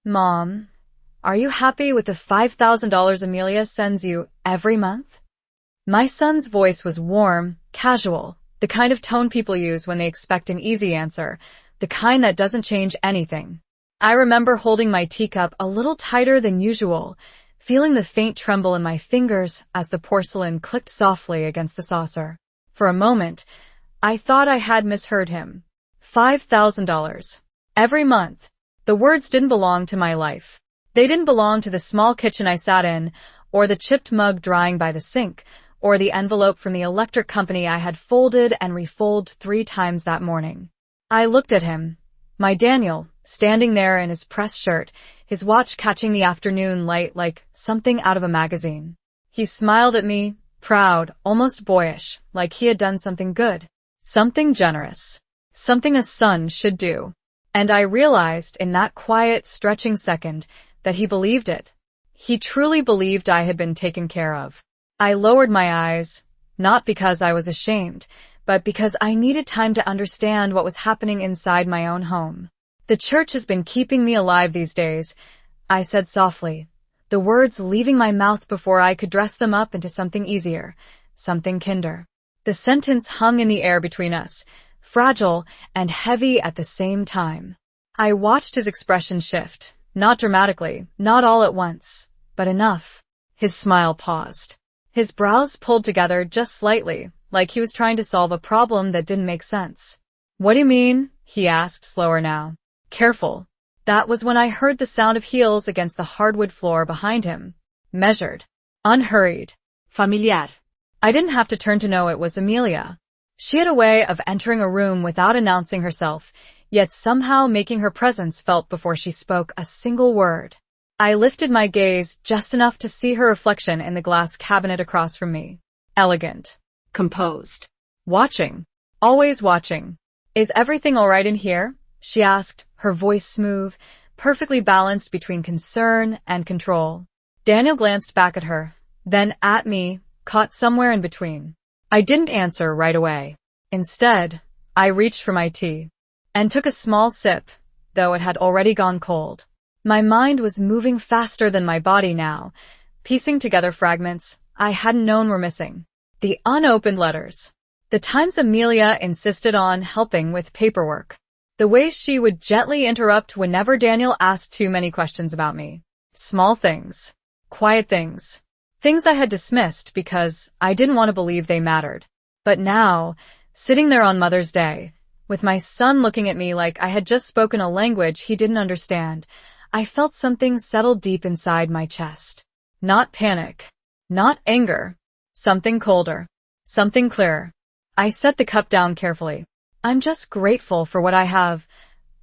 Mom, are you happy with the $5,000 Amelia sends you every month? My son's voice was warm, casual, the kind of tone people use when they expect an easy answer, the kind that doesn't change anything. I remember holding my teacup a little tighter than usual, feeling the faint tremble in my fingers as the porcelain clicked softly against the saucer. For a moment, I thought I had misheard him. $5,000. Every month. The words didn't belong to my life. They didn't belong to the small kitchen I sat in, or the chipped mug drying by the sink, or the envelope from the electric company I had folded and refolded 3 times that morning. I looked at him, my Daniel, standing there in his press shirt, his watch catching the afternoon light like something out of a magazine. He smiled at me, proud, almost boyish, like he had done something good, something generous, something a son should do. And I realized in that quiet, stretching second that he believed it. He truly believed I had been taken care of. I lowered my eyes, not because I was ashamed, but because I needed time to understand what was happening inside my own home. The church has been keeping me alive these days, I said softly, the words leaving my mouth before I could dress them up into something easier, something kinder. The sentence hung in the air between us, fragile and heavy at the same time. I watched his expression shift, not dramatically, not all at once, but enough. His smile paused. His brows pulled together just slightly, like he was trying to solve a problem that didn't make sense. What do you mean? He asked, slower now. Careful. That was when I heard the sound of heels against the hardwood floor behind him. Measured. Unhurried. Familiar. I didn't have to turn to know it was Amelia. She had a way of entering a room without announcing herself, yet somehow making her presence felt before she spoke a single word. I lifted my gaze just enough to see her reflection in the glass cabinet across from me. Elegant. Composed. Watching. Always watching. Is everything all right in here? She asked, her voice smooth, perfectly balanced between concern and control. Daniel glanced back at her, then at me, caught somewhere in between. I didn't answer right away. Instead, I reached for my tea and took a small sip, though it had already gone cold. My mind was moving faster than my body now, piecing together fragments I hadn't known were missing. The unopened letters. The times Amelia insisted on helping with paperwork. The way she would gently interrupt whenever Daniel asked too many questions about me. Small things. Quiet things. Things I had dismissed because I didn't want to believe they mattered. But now, sitting there on Mother's Day, with my son looking at me like I had just spoken a language he didn't understand, I felt something settle deep inside my chest. Not panic. Not anger. Something colder. Something clearer. I set the cup down carefully. I'm just grateful for what I have,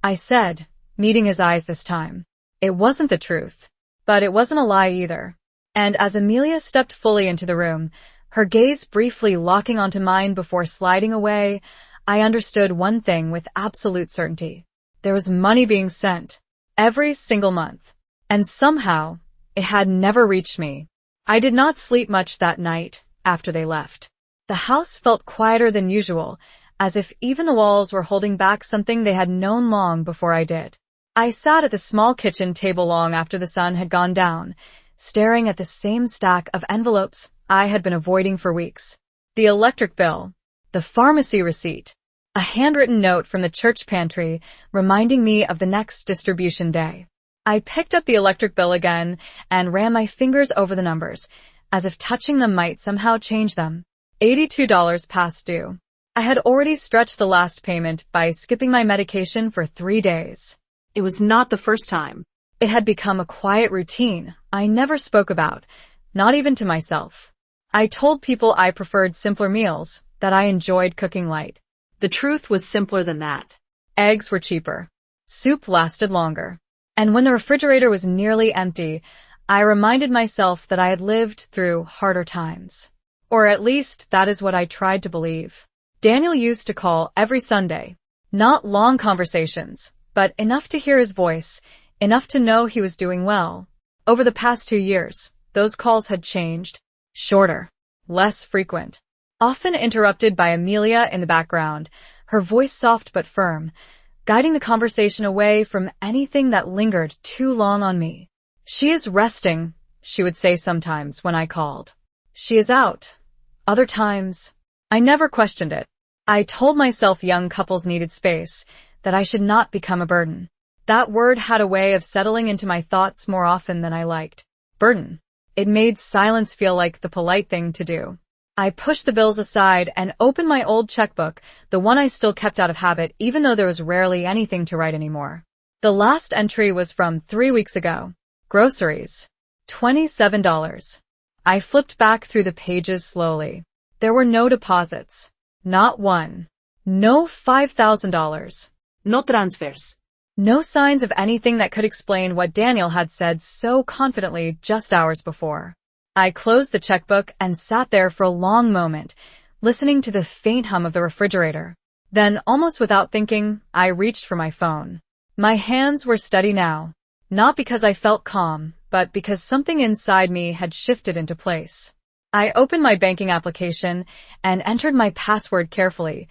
I said, meeting his eyes this time. It wasn't the truth, but it wasn't a lie either. And as Amelia stepped fully into the room, her gaze briefly locking onto mine before sliding away, I understood one thing with absolute certainty. There was money being sent, every single month. And somehow, it had never reached me. I did not sleep much that night after they left. The house felt quieter than usual, as if even the walls were holding back something they had known long before I did. I sat at the small kitchen table long after the sun had gone down, staring at the same stack of envelopes I had been avoiding for weeks. The electric bill, the pharmacy receipt, a handwritten note from the church pantry reminding me of the next distribution day. I picked up the electric bill again and ran my fingers over the numbers, as if touching them might somehow change them. $82 past due. I had already stretched the last payment by skipping my medication for 3 days. It was not the first time. It had become a quiet routine I never spoke about, not even to myself. I told people I preferred simpler meals, that I enjoyed cooking light. The truth was simpler than that. Eggs were cheaper. Soup lasted longer. And when the refrigerator was nearly empty, I reminded myself that I had lived through harder times. Or at least that is what I tried to believe. Daniel used to call every Sunday. Not long conversations, but enough to hear his voice, enough to know he was doing well. Over the past 2 years, those calls had changed. Shorter. Less frequent. Often interrupted by Amelia in the background, her voice soft but firm, guiding the conversation away from anything that lingered too long on me. "She is resting," she would say sometimes when I called. "She is out." Other times, I never questioned it. I told myself young couples needed space, that I should not become a burden. That word had a way of settling into my thoughts more often than I liked. Burden. It made silence feel like the polite thing to do. I pushed the bills aside and opened my old checkbook, the one I still kept out of habit even though there was rarely anything to write anymore. The last entry was from 3 weeks ago. Groceries. $27. I flipped back through the pages slowly. There were no deposits. Not one. No $5,000. No transfers. No signs of anything that could explain what Daniel had said so confidently just hours before. I closed the checkbook and sat there for a long moment, listening to the faint hum of the refrigerator. Then, almost without thinking, I reached for my phone. My hands were steady now, not because I felt calm, but because something inside me had shifted into place. I opened my banking application and entered my password carefully,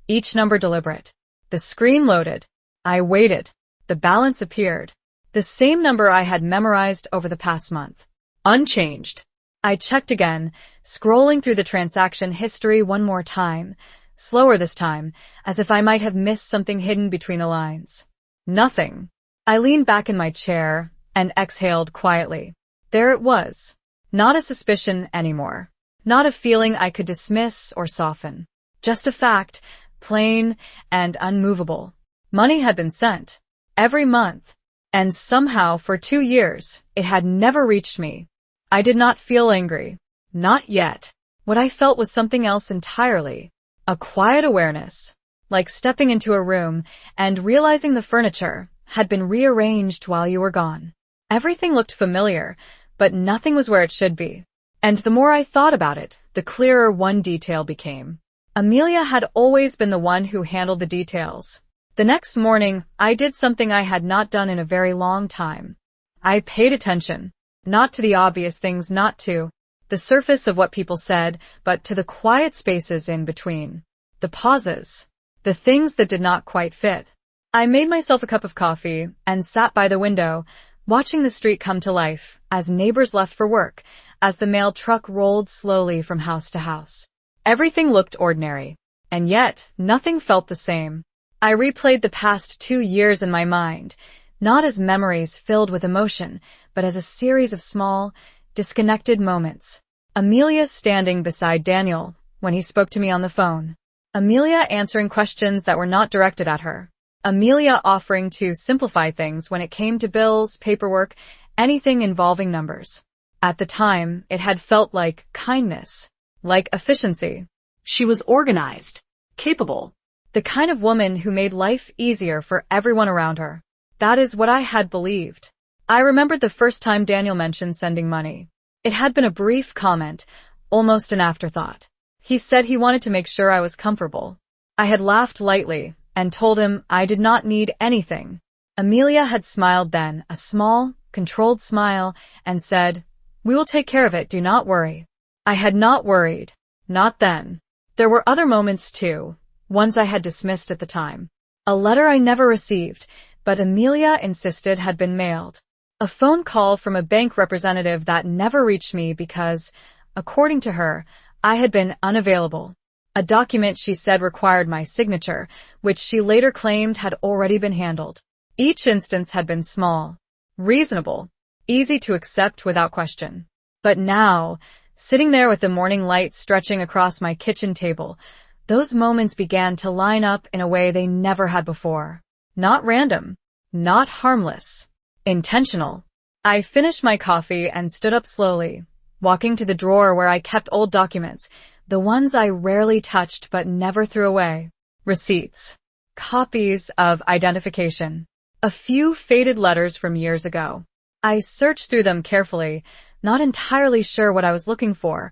each number deliberate. The screen loaded. I waited. The balance appeared. The same number I had memorized over the past month. Unchanged. I checked again, scrolling through the transaction history one more time, slower this time, as if I might have missed something hidden between the lines. Nothing. I leaned back in my chair and exhaled quietly. There it was. Not a suspicion anymore. Not a feeling I could dismiss or soften. Just a fact, plain and unmovable. Money had been sent. Every month. And somehow, for 2 years, it had never reached me. I did not feel angry. Not yet. What I felt was something else entirely. A quiet awareness. Like stepping into a room and realizing the furniture had been rearranged while you were gone. Everything looked familiar, but nothing was where it should be. And the more I thought about it, the clearer one detail became. Amelia had always been the one who handled the details. The next morning, I did something I had not done in a very long time. I paid attention, not to the obvious things, not to the surface of what people said, but to the quiet spaces in between. The pauses. The things that did not quite fit. I made myself a cup of coffee and sat by the window, watching the street come to life as neighbors left for work, as the mail truck rolled slowly from house to house. Everything looked ordinary, and yet nothing felt the same. I replayed the past 2 years in my mind, not as memories filled with emotion, but as a series of small, disconnected moments. Amelia standing beside Daniel when he spoke to me on the phone. Amelia answering questions that were not directed at her. Amelia offering to simplify things when it came to bills, paperwork, anything involving numbers. At the time, it had felt like kindness, like efficiency. She was organized, capable. The kind of woman who made life easier for everyone around her. That is what I had believed. I remembered the first time Daniel mentioned sending money. It had been a brief comment, almost an afterthought. He said he wanted to make sure I was comfortable. I had laughed lightly and told him I did not need anything. Amelia had smiled then, a small, controlled smile, and said, "We will take care of it, do not worry." I had not worried. Not then. There were other moments too. Ones I had dismissed at the time. A letter I never received, but Amelia insisted had been mailed. A phone call from a bank representative that never reached me because, according to her, I had been unavailable. A document she said required my signature, which she later claimed had already been handled. Each instance had been small, reasonable, easy to accept without question. But now, sitting there with the morning light stretching across my kitchen table, those moments began to line up in a way they never had before. Not random. Not harmless. Intentional. I finished my coffee and stood up slowly, walking to the drawer where I kept old documents, the ones I rarely touched but never threw away. Receipts. Copies of identification. A few faded letters from years ago. I searched through them carefully, not entirely sure what I was looking for,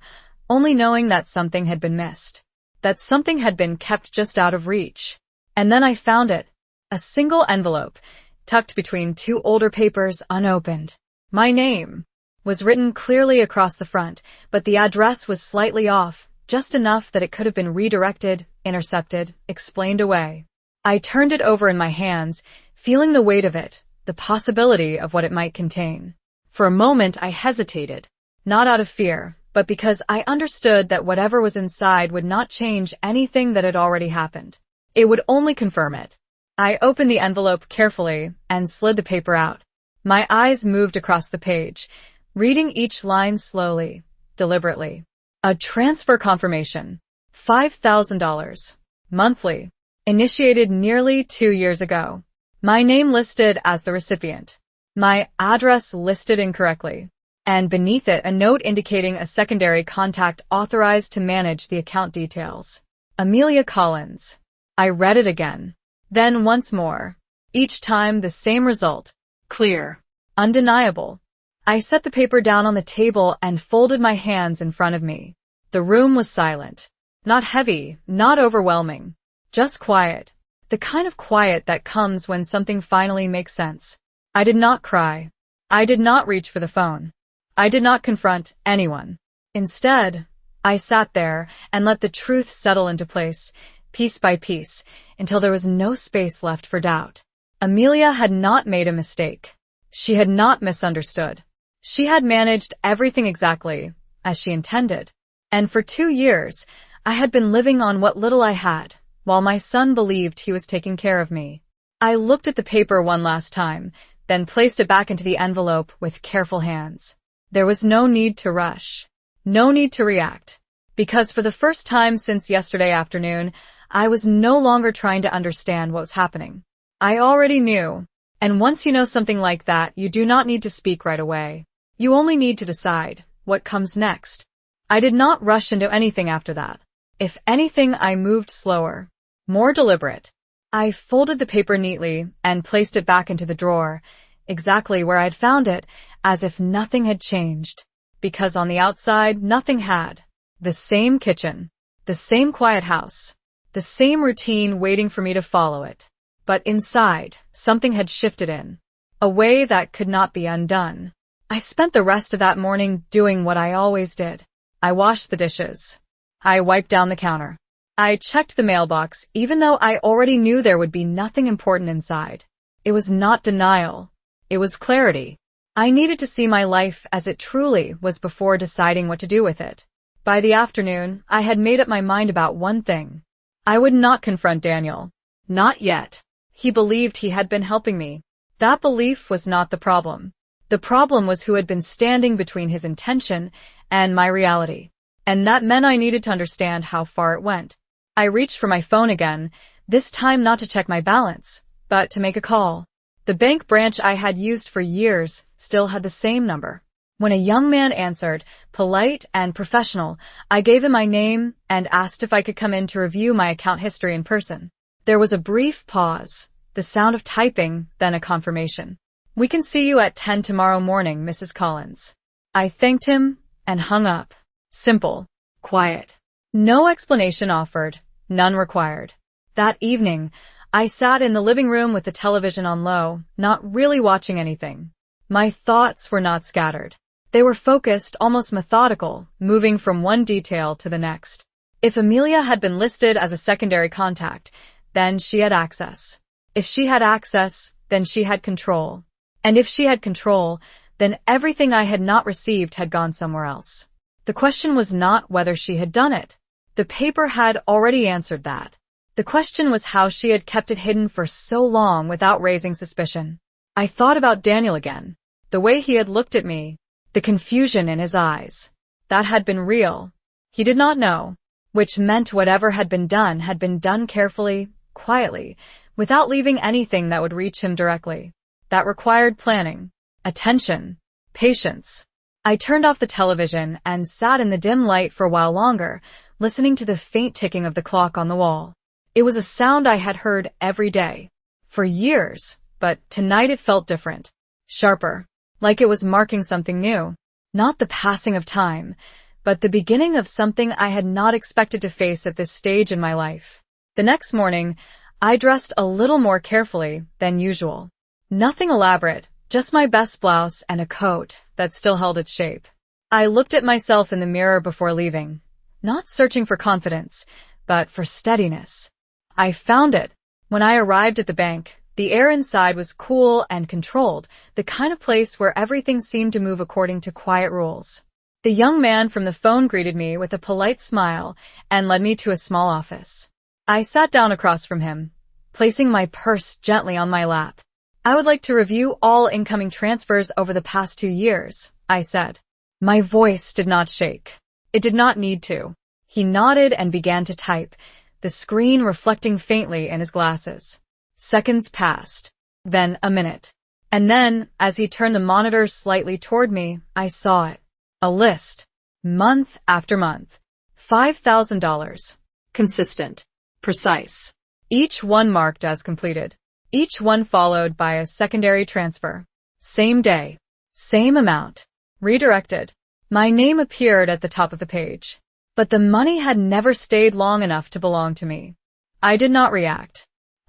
only knowing that something had been missed. That something had been kept just out of reach. And then I found it. A single envelope, tucked between 2 older papers, unopened. My name was written clearly across the front, but the address was slightly off, just enough that it could have been redirected, intercepted, explained away. I turned it over in my hands, feeling the weight of it, the possibility of what it might contain. For a moment, I hesitated. Not out of fear, but because I understood that whatever was inside would not change anything that had already happened. It would only confirm it. I opened the envelope carefully and slid the paper out. My eyes moved across the page, reading each line slowly, deliberately. A transfer confirmation. $5,000. Monthly. Initiated nearly 2 years ago. My name listed as the recipient. My address listed incorrectly. And beneath it a note indicating a secondary contact authorized to manage the account details. Amelia Collins. I read it again. Then once more. Each time the same result. Clear. Undeniable. I set the paper down on the table and folded my hands in front of me. The room was silent. Not heavy, not overwhelming. Just quiet. The kind of quiet that comes when something finally makes sense. I did not cry. I did not reach for the phone. I did not confront anyone. Instead, I sat there and let the truth settle into place, piece by piece, until there was no space left for doubt. Amelia had not made a mistake. She had not misunderstood. She had managed everything exactly as she intended. And for 2 years, I had been living on what little I had, while my son believed he was taking care of me. I looked at the paper one last time, then placed it back into the envelope with careful hands. There was no need to rush. No need to react. Because for the first time since yesterday afternoon, I was no longer trying to understand what was happening. I already knew. And once you know something like that, you do not need to speak right away. You only need to decide what comes next. I did not rush into anything after that. If anything, I moved slower, more deliberate. I folded the paper neatly and placed it back into the drawer, exactly where I'd found it, as if nothing had changed. Because on the outside, nothing had. The same kitchen, the same quiet house, the same routine waiting for me to follow it. But inside, something had shifted in a way that could not be undone. I spent the rest of that morning doing what I always did. I washed the dishes. I wiped down the counter. I checked the mailbox, even though I already knew there would be nothing important inside. It was not denial. It was clarity. I needed to see my life as it truly was before deciding what to do with it. By the afternoon, I had made up my mind about one thing. I would not confront Daniel. Not yet. He believed he had been helping me. That belief was not the problem. The problem was who had been standing between his intention and my reality. And that meant I needed to understand how far it went. I reached for my phone again, this time not to check my balance, but to make a call. The bank branch I had used for years still had the same number. When a young man answered, polite and professional, I gave him my name and asked if I could come in to review my account history in person. There was a brief pause, the sound of typing, then a confirmation. We can see you at 10 tomorrow morning, Mrs. Collins. I thanked him and hung up. Simple. Quiet. No explanation offered, none required. That evening, I sat in the living room with the television on low, not really watching anything. My thoughts were not scattered. They were focused, almost methodical, moving from one detail to the next. If Amelia had been listed as a secondary contact, then she had access. If she had access, then she had control. And if she had control, then everything I had not received had gone somewhere else. The question was not whether she had done it. The paper had already answered that. The question was how she had kept it hidden for so long without raising suspicion. I thought about Daniel again. The way he had looked at me. The confusion in his eyes. That had been real. He did not know. Which meant whatever had been done carefully, quietly, without leaving anything that would reach him directly. That required planning, attention, patience. I turned off the television and sat in the dim light for a while longer, listening to the faint ticking of the clock on the wall. It was a sound I had heard every day, for years, but tonight it felt different, sharper, like it was marking something new. Not the passing of time, but the beginning of something I had not expected to face at this stage in my life. The next morning, I dressed a little more carefully than usual. Nothing elaborate, just my best blouse and a coat that still held its shape. I looked at myself in the mirror before leaving, not searching for confidence, but for steadiness. I found it. When I arrived at the bank, the air inside was cool and controlled, the kind of place where everything seemed to move according to quiet rules. The young man from the phone greeted me with a polite smile and led me to a small office. I sat down across from him, placing my purse gently on my lap. "I would like to review all incoming transfers over the past 2 years, I said. My voice did not shake. It did not need to. He nodded and began to type, the screen reflecting faintly in his glasses. Seconds passed, then a minute. And then, as he turned the monitor slightly toward me, I saw it. A list. Month after month. $5,000. Consistent. Precise. Each one marked as completed. Each one followed by a secondary transfer. Same day. Same amount. Redirected. My name appeared at the top of the page. But the money had never stayed long enough to belong to me. I did not react.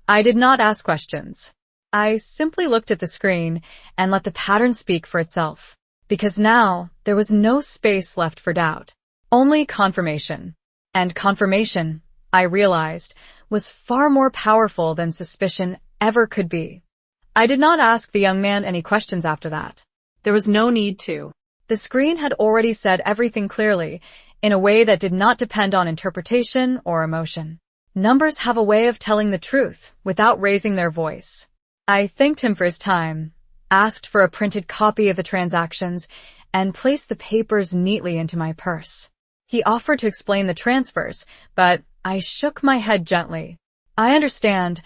I did not ask questions. I simply looked at the screen and let the pattern speak for itself. Because now, there was no space left for doubt. Only confirmation. And confirmation, I realized, was far more powerful than suspicion ever could be. I did not ask the young man any questions after that. There was no need to. The screen had already said everything clearly, in a way that did not depend on interpretation or emotion. Numbers have a way of telling the truth without raising their voice. I thanked him for his time, asked for a printed copy of the transactions, and placed the papers neatly into my purse. He offered to explain the transfers, but I shook my head gently. I understand,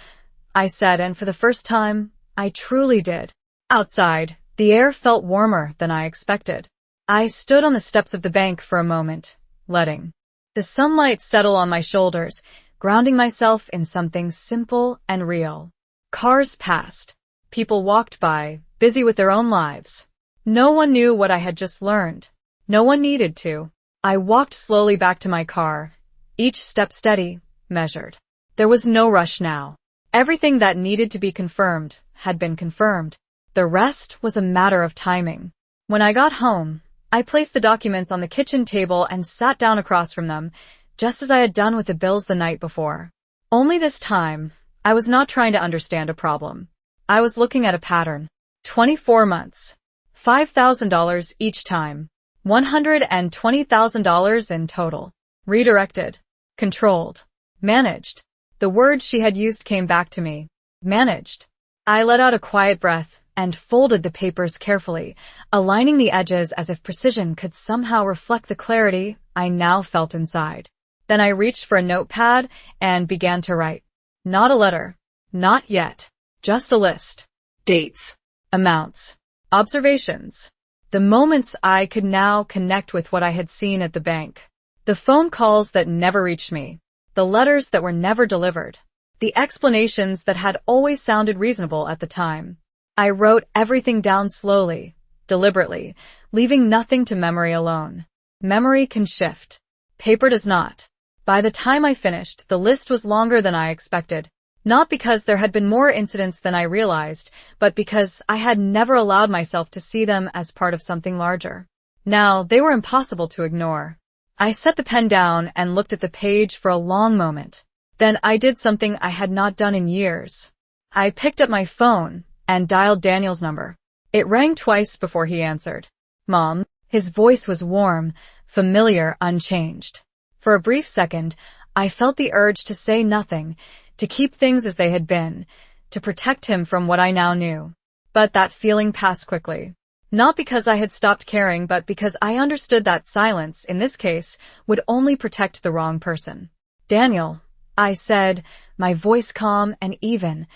I said, and for the first time, I truly did. Outside, the air felt warmer than I expected. I stood on the steps of the bank for a moment, letting the sunlight settle on my shoulders, grounding myself in something simple and real. Cars passed. People walked by, busy with their own lives. No one knew what I had just learned. No one needed to. I walked slowly back to my car, each step steady, measured. There was no rush now. Everything that needed to be confirmed had been confirmed. The rest was a matter of timing. When I got home, I placed the documents on the kitchen table and sat down across from them, just as I had done with the bills the night before. Only this time, I was not trying to understand a problem. I was looking at a pattern. 24 months. $5,000 each time. $120,000 in total. Redirected. Controlled. Managed. The word she had used came back to me. Managed. I let out a quiet breath and folded the papers carefully, aligning the edges as if precision could somehow reflect the clarity I now felt inside. Then I reached for a notepad and began to write. Not a letter. Not yet. Just a list. Dates. Amounts. Observations. The moments I could now connect with what I had seen at the bank. The phone calls that never reached me. The letters that were never delivered. The explanations that had always sounded reasonable at the time. I wrote everything down slowly, deliberately, leaving nothing to memory alone. Memory can shift. Paper does not. By the time I finished, the list was longer than I expected. Not because there had been more incidents than I realized, but because I had never allowed myself to see them as part of something larger. Now, they were impossible to ignore. I set the pen down and looked at the page for a long moment. Then I did something I had not done in years. I picked up my phone and dialed Daniel's number. It rang twice before he answered. Mom. His voice was warm, familiar, unchanged. For a brief second, I felt the urge to say nothing, to keep things as they had been, to protect him from what I now knew. But that feeling passed quickly. Not because I had stopped caring, but because I understood that silence, in this case, would only protect the wrong person. Daniel, I said, my voice calm and even,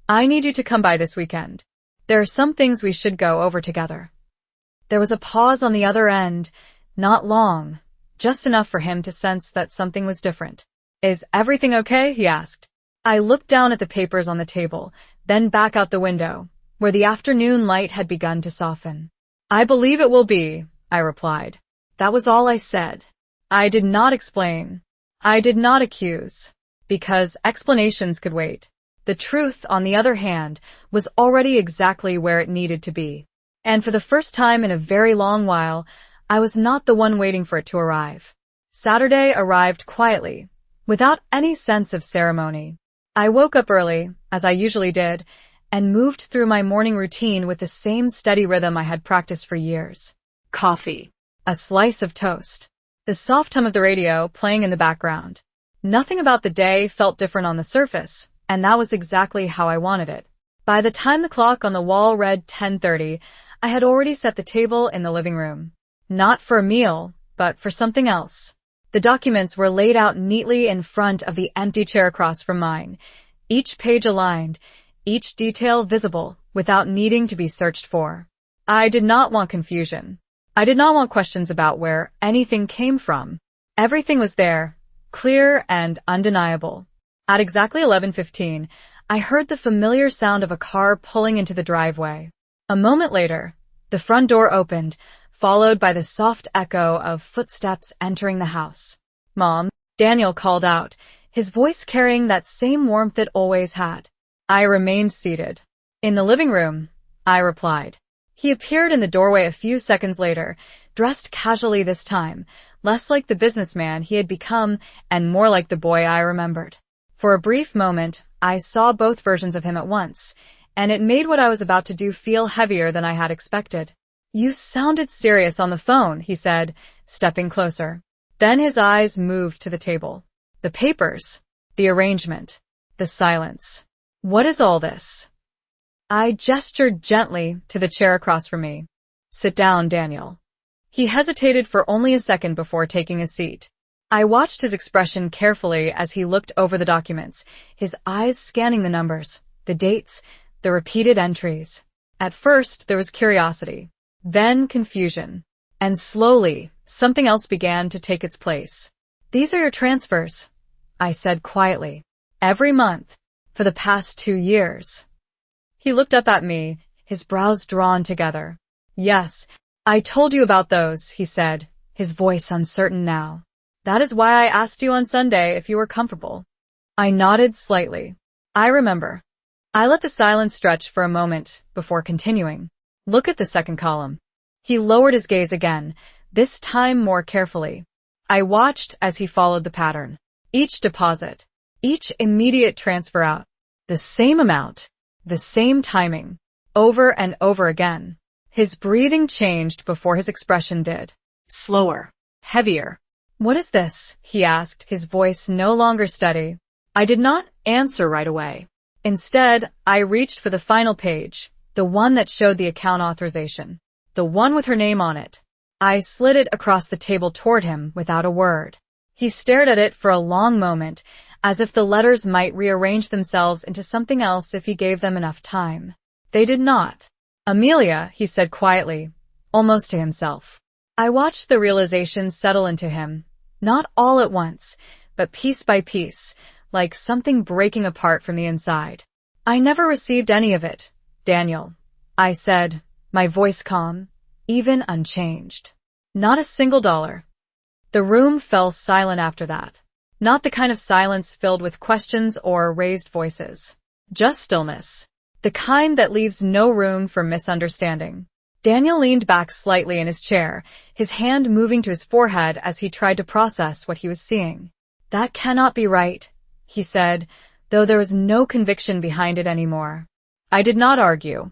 I need you to come by this weekend. There are some things we should go over together. There was a pause on the other end, not long, just enough for him to sense that something was different. Is everything okay? He asked. I looked down at the papers on the table, then back out the window, where the afternoon light had begun to soften. I believe it will be, I replied. That was all I said. I did not explain. I did not accuse. Because explanations could wait. The truth, on the other hand, was already exactly where it needed to be. And for the first time in a very long while, I was not the one waiting for it to arrive. Saturday arrived quietly, without any sense of ceremony. I woke up early, as I usually did, and moved through my morning routine with the same steady rhythm I had practiced for years. Coffee. A slice of toast. The soft hum of the radio playing in the background. Nothing about the day felt different on the surface, and that was exactly how I wanted it. By the time the clock on the wall read 10:30, I had already set the table in the living room. Not for a meal, but for something else. The documents were laid out neatly in front of the empty chair across from mine, each page aligned, each detail visible, without needing to be searched for. I did not want confusion. I did not want questions about where anything came from. Everything was there, clear and undeniable. At exactly 11:15, I heard the familiar sound of a car pulling into the driveway. A moment later, the front door opened, followed by the soft echo of footsteps entering the house. "Mom," Daniel called out, his voice carrying that same warmth it always had. I remained seated. "In the living room," I replied. He appeared in the doorway a few seconds later, dressed casually this time, less like the businessman he had become and more like the boy I remembered. For a brief moment, I saw both versions of him at once, and it made what I was about to do feel heavier than I had expected. "You sounded serious on the phone," he said, stepping closer. Then his eyes moved to the table. The papers, the arrangement, the silence. "What is all this?" I gestured gently to the chair across from me. "Sit down, Daniel." He hesitated for only a second before taking a seat. I watched his expression carefully as he looked over the documents, his eyes scanning the numbers, the dates, the repeated entries. At first, there was curiosity, then confusion, and slowly, something else began to take its place. "These are your transfers," I said quietly. "Every month, for the past 2 years. He looked up at me, his brows drawn together. "Yes, I told you about those," he said, his voice uncertain now. "That is why I asked you on Sunday if you were comfortable." I nodded slightly. "I remember." I let the silence stretch for a moment before continuing. "Look at the second column." He lowered his gaze again, this time more carefully. I watched as he followed the pattern. Each deposit, each immediate transfer out, the same amount, the same timing, over and over again. His breathing changed before his expression did. Slower. Heavier. "What is this?" he asked, his voice no longer steady. I did not answer right away. Instead, I reached for the final page, the one that showed the account authorization, the one with her name on it. I slid it across the table toward him without a word. He stared at it for a long moment, as if the letters might rearrange themselves into something else if he gave them enough time. They did not. "Amelia," he said quietly, almost to himself. I watched the realization settle into him, not all at once, but piece by piece, like something breaking apart from the inside. "I never received any of it, Daniel," I said, my voice calm, even unchanged. "Not a single dollar." The room fell silent after that. Not the kind of silence filled with questions or raised voices. Just stillness. The kind that leaves no room for misunderstanding. Daniel leaned back slightly in his chair, his hand moving to his forehead as he tried to process what he was seeing. "That cannot be right," he said, though there was no conviction behind it anymore. I did not argue.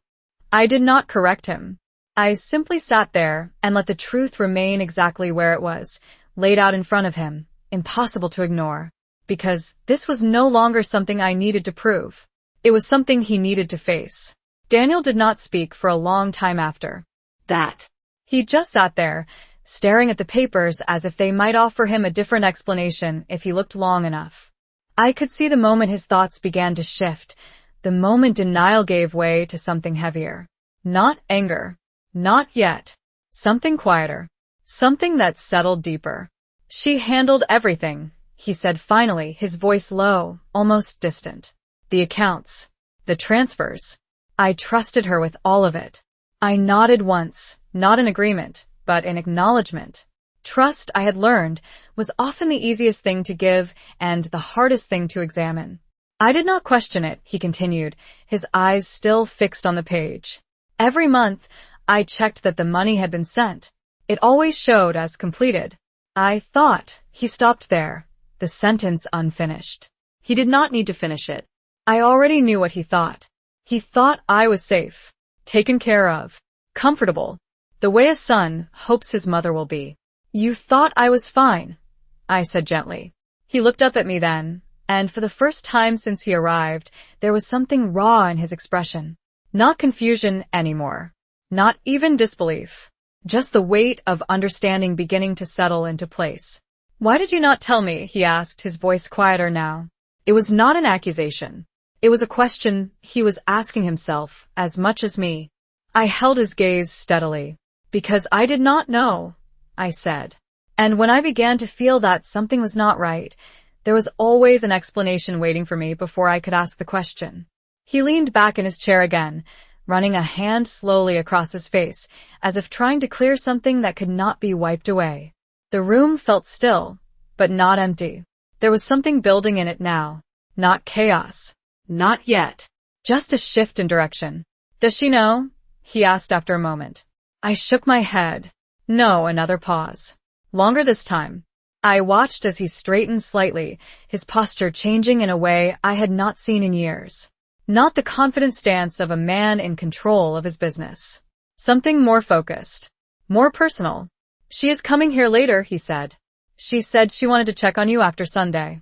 I did not correct him. I simply sat there and let the truth remain exactly where it was, laid out in front of him, impossible to ignore, because this was no longer something I needed to prove. It was something he needed to face. Daniel did not speak for a long time after that. He just sat there, staring at the papers as if they might offer him a different explanation if he looked long enough. I could see the moment his thoughts began to shift, the moment denial gave way to something heavier. Not anger. Not yet. Something quieter. Something that settled deeper. "She handled everything," he said finally, his voice low, almost distant. "The accounts. The transfers. I trusted her with all of it." I nodded once, not in agreement, but in acknowledgement. Trust, I had learned, was often the easiest thing to give and the hardest thing to examine. I did not question it, he continued, his eyes still fixed on the page. Every month, I checked that the money had been sent. It always showed as completed. I thought. He stopped there, the sentence unfinished. He did not need to finish it. I already knew what he thought. He thought I was safe, taken care of, comfortable, the way a son hopes his mother will be. You thought I was fine, I said gently. He looked up at me then, and for the first time since he arrived, there was something raw in his expression. Not confusion anymore. Not even disbelief. Just the weight of understanding beginning to settle into place. Why did you not tell me? He asked, his voice quieter now. It was not an accusation. It was a question he was asking himself as much as me. I held his gaze steadily. Because I did not know, I said. And when I began to feel that something was not right, there was always an explanation waiting for me before I could ask the question. He leaned back in his chair again, running a hand slowly across his face, as if trying to clear something that could not be wiped away. The room felt still, but not empty. There was something building in it now. Not chaos. Not yet. Just a shift in direction. Does she know? He asked after a moment. I shook my head. No, another pause. Longer this time. I watched as he straightened slightly, his posture changing in a way I had not seen in years. Not the confident stance of a man in control of his business. Something more focused. More personal. She is coming here later, he said. She said she wanted to check on you after Sunday.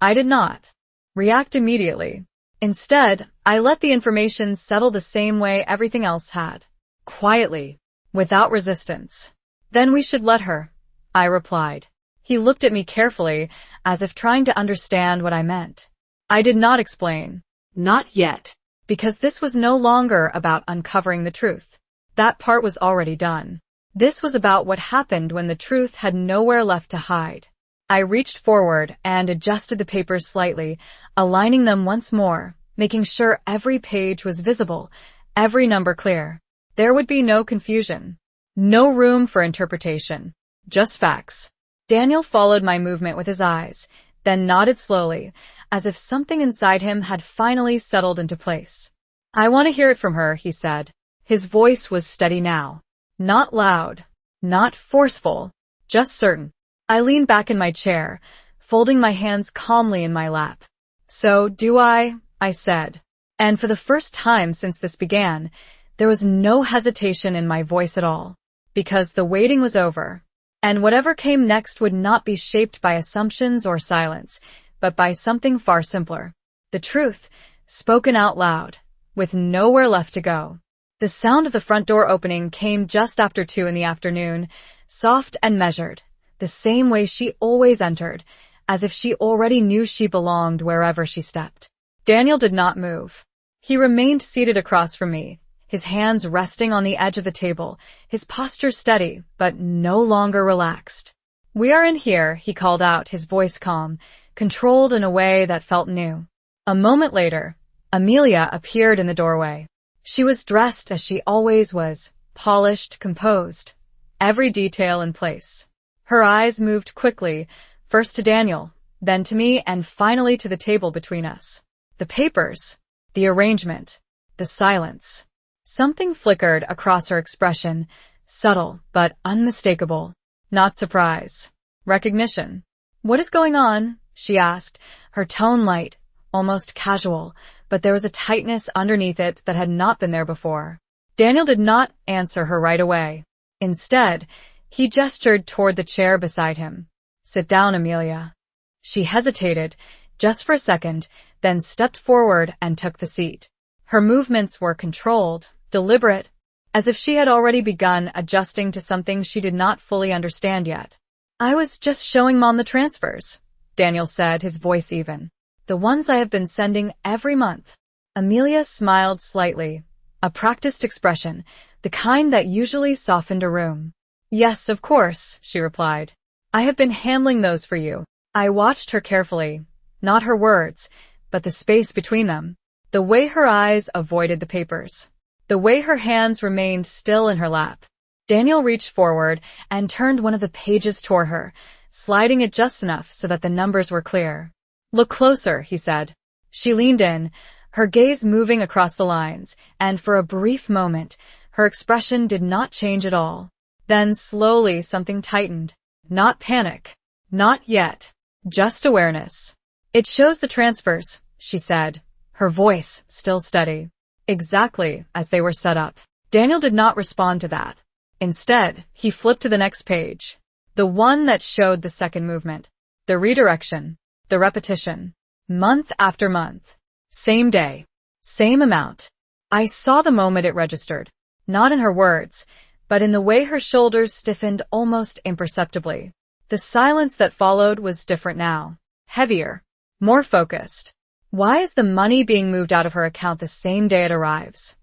I did not react immediately. Instead, I let the information settle the same way everything else had. Quietly. Without resistance. Then we should let her, I replied. He looked at me carefully, as if trying to understand what I meant. I did not explain. Not yet. Because this was no longer about uncovering the truth. That part was already done. This was about what happened when the truth had nowhere left to hide. I reached forward and adjusted the papers slightly, aligning them once more, making sure every page was visible, every number clear. There would be no confusion. No room for interpretation. Just facts. Daniel followed my movement with his eyes, then nodded slowly, as if something inside him had finally settled into place. I want to hear it from her, he said. His voice was steady now. Not loud. Not forceful. Just certain. I leaned back in my chair, folding my hands calmly in my lap. So, do I said. And for the first time since this began, there was no hesitation in my voice at all. Because the waiting was over. And whatever came next would not be shaped by assumptions or silence, but by something far simpler. The truth, spoken out loud, with nowhere left to go. The sound of the front door opening came just after 2 in the afternoon, soft and measured, the same way she always entered, as if she already knew she belonged wherever she stepped. Daniel did not move. He remained seated across from me, his hands resting on the edge of the table, his posture steady, but no longer relaxed. We are in here, he called out, his voice calm, controlled in a way that felt new. A moment later, Amelia appeared in the doorway. She was dressed as she always was, polished, composed, every detail in place. Her eyes moved quickly, first to Daniel, then to me, and finally to the table between us. The papers, the arrangement, the silence. Something flickered across her expression, subtle but unmistakable. Not surprise. Recognition. What is going on? She asked, her tone light, almost casual, but there was a tightness underneath it that had not been there before. Daniel did not answer her right away. Instead, he gestured toward the chair beside him. Sit down, Amelia. She hesitated, just for a second, then stepped forward and took the seat. Her movements were controlled, deliberate, as if she had already begun adjusting to something she did not fully understand yet. I was just showing Mom the transfers, Daniel said, his voice even. The ones I have been sending every month. Amelia smiled slightly, a practiced expression, the kind that usually softened a room. Yes, of course, she replied. I have been handling those for you. I watched her carefully, not her words, but the space between them. The way her eyes avoided the papers. The way her hands remained still in her lap. Daniel reached forward and turned one of the pages toward her, sliding it just enough so that the numbers were clear. Look closer, he said. She leaned in, her gaze moving across the lines, and for a brief moment, her expression did not change at all. Then slowly something tightened. Not panic. Not yet. Just awareness. It shows the transfers, she said, her voice still steady. Exactly as they were set up. Daniel did not respond to that. Instead, he flipped to the next page. The one that showed the second movement. The redirection. The repetition. Month after month. Same day. Same amount. I saw the moment it registered. Not in her words, but in the way her shoulders stiffened almost imperceptibly. The silence that followed was different now. Heavier. More focused. Why is the money being moved out of her account the same day it arrives?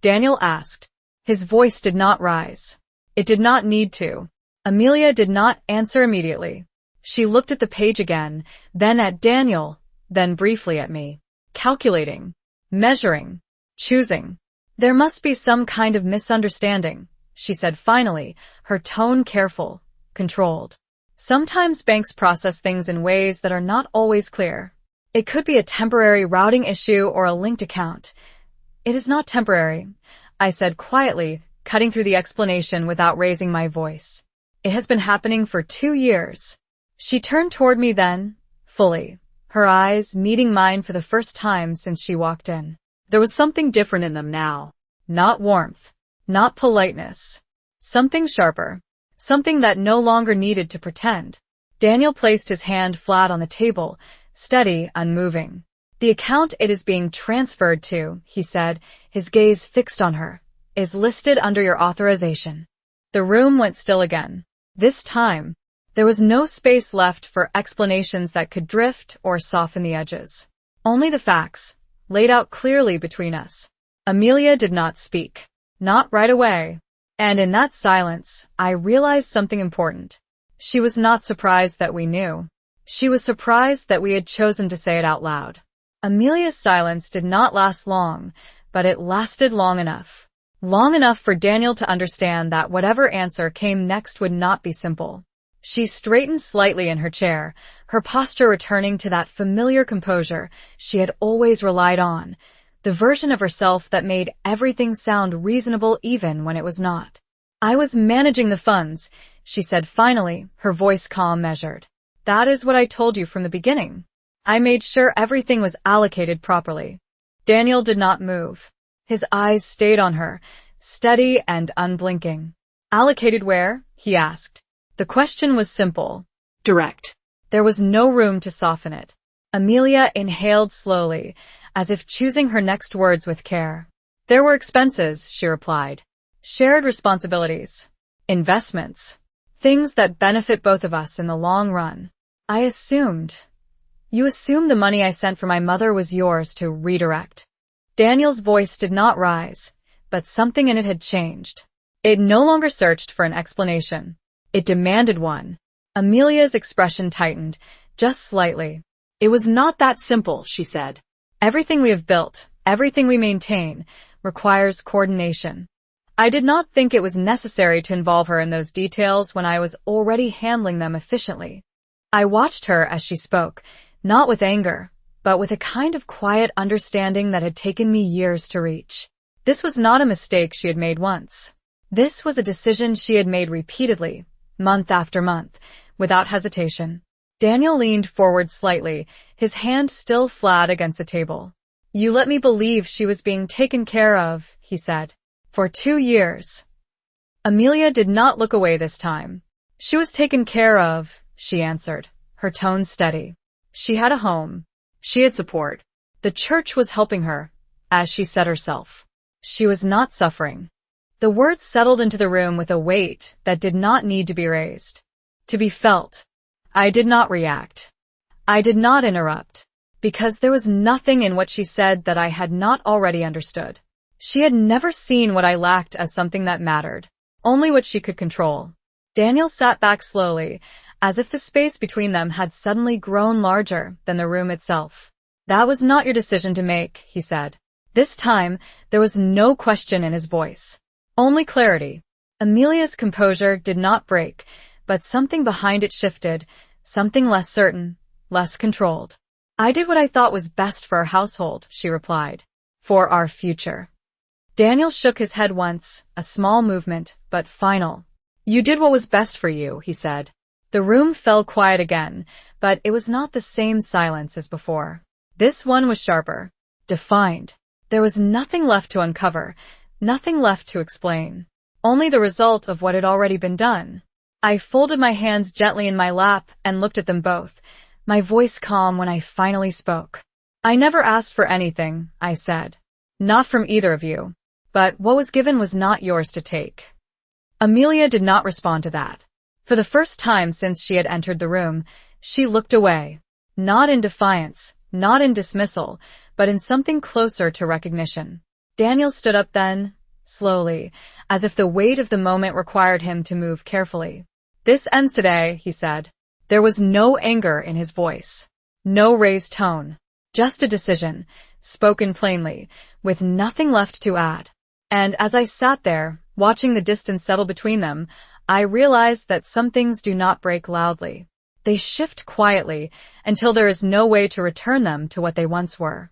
Daniel asked. His voice did not rise. It did not need to. Amelia did not answer immediately. She looked at the page again, then at Daniel, then briefly at me. Calculating. Measuring. Choosing. There must be some kind of misunderstanding, she said finally, her tone careful, controlled. Sometimes banks process things in ways that are not always clear. It could be a temporary routing issue or a linked account. It is not temporary, I said quietly, cutting through the explanation without raising my voice. It has been happening for 2 years. She turned toward me then, fully, her eyes meeting mine for the first time since she walked in. There was something different in them now. Not warmth, not politeness. Something sharper. Something that no longer needed to pretend. Daniel placed his hand flat on the table, steady, unmoving. The account it is being transferred to, he said, his gaze fixed on her, is listed under your authorization. The room went still again. This time, there was no space left for explanations that could drift or soften the edges. Only the facts, laid out clearly between us. Amelia did not speak. Not right away. And in that silence, I realized something important. She was not surprised that we knew. She was surprised that we had chosen to say it out loud. Amelia's silence did not last long, but it lasted long enough. Long enough for Daniel to understand that whatever answer came next would not be simple. She straightened slightly in her chair, her posture returning to that familiar composure she had always relied on, the version of herself that made everything sound reasonable even when it was not. I was managing the funds, she said finally, her voice calm measured. That is what I told you from the beginning. I made sure everything was allocated properly. Daniel did not move. His eyes stayed on her, steady and unblinking. Allocated where? He asked. The question was simple. Direct. There was no room to soften it. Amelia inhaled slowly, as if choosing her next words with care. There were expenses, she replied. Shared responsibilities. Investments. Things that benefit both of us in the long run. I assumed. You assumed the money I sent for my mother was yours to redirect. Daniel's voice did not rise, but something in it had changed. It no longer searched for an explanation. It demanded one. Amelia's expression tightened, just slightly. It was not that simple, she said. Everything we have built, everything we maintain, requires coordination. I did not think it was necessary to involve her in those details when I was already handling them efficiently. I watched her as she spoke, not with anger, but with a kind of quiet understanding that had taken me years to reach. This was not a mistake she had made once. This was a decision she had made repeatedly, month after month, without hesitation. Daniel leaned forward slightly, his hand still flat against the table. You let me believe she was being taken care of, he said. For 2 years. Amelia did not look away this time. She was taken care of, she answered, her tone steady. She had a home. She had support. The church was helping her, as she said herself. She was not suffering. The words settled into the room with a weight that did not need to be raised. To be felt. I did not react. I did not interrupt, because there was nothing in what she said that I had not already understood. She had never seen what I lacked as something that mattered, only what she could control. Daniel sat back slowly, as if the space between them had suddenly grown larger than the room itself. That was not your decision to make, he said. This time, there was no question in his voice. Only clarity. Amelia's composure did not break, but something behind it shifted, something less certain, less controlled. I did what I thought was best for our household, she replied. For our future. Daniel shook his head once, a small movement, but final. You did what was best for you, he said. The room fell quiet again, but it was not the same silence as before. This one was sharper. defined. There was nothing left to uncover, nothing left to explain. Only the result of what had already been done. I folded my hands gently in my lap and looked at them both, my voice calm when I finally spoke. I never asked for anything, I said. Not from either of you. But what was given was not yours to take. Amelia did not respond to that. For the first time since she had entered the room, she looked away. Not in defiance, not in dismissal, but in something closer to recognition. Daniel stood up then, slowly, as if the weight of the moment required him to move carefully. "This ends today," he said. There was no anger in his voice. No raised tone. Just a decision, spoken plainly, with nothing left to add. And as I sat there, watching the distance settle between them, I realized that some things do not break loudly. They shift quietly until there is no way to return them to what they once were.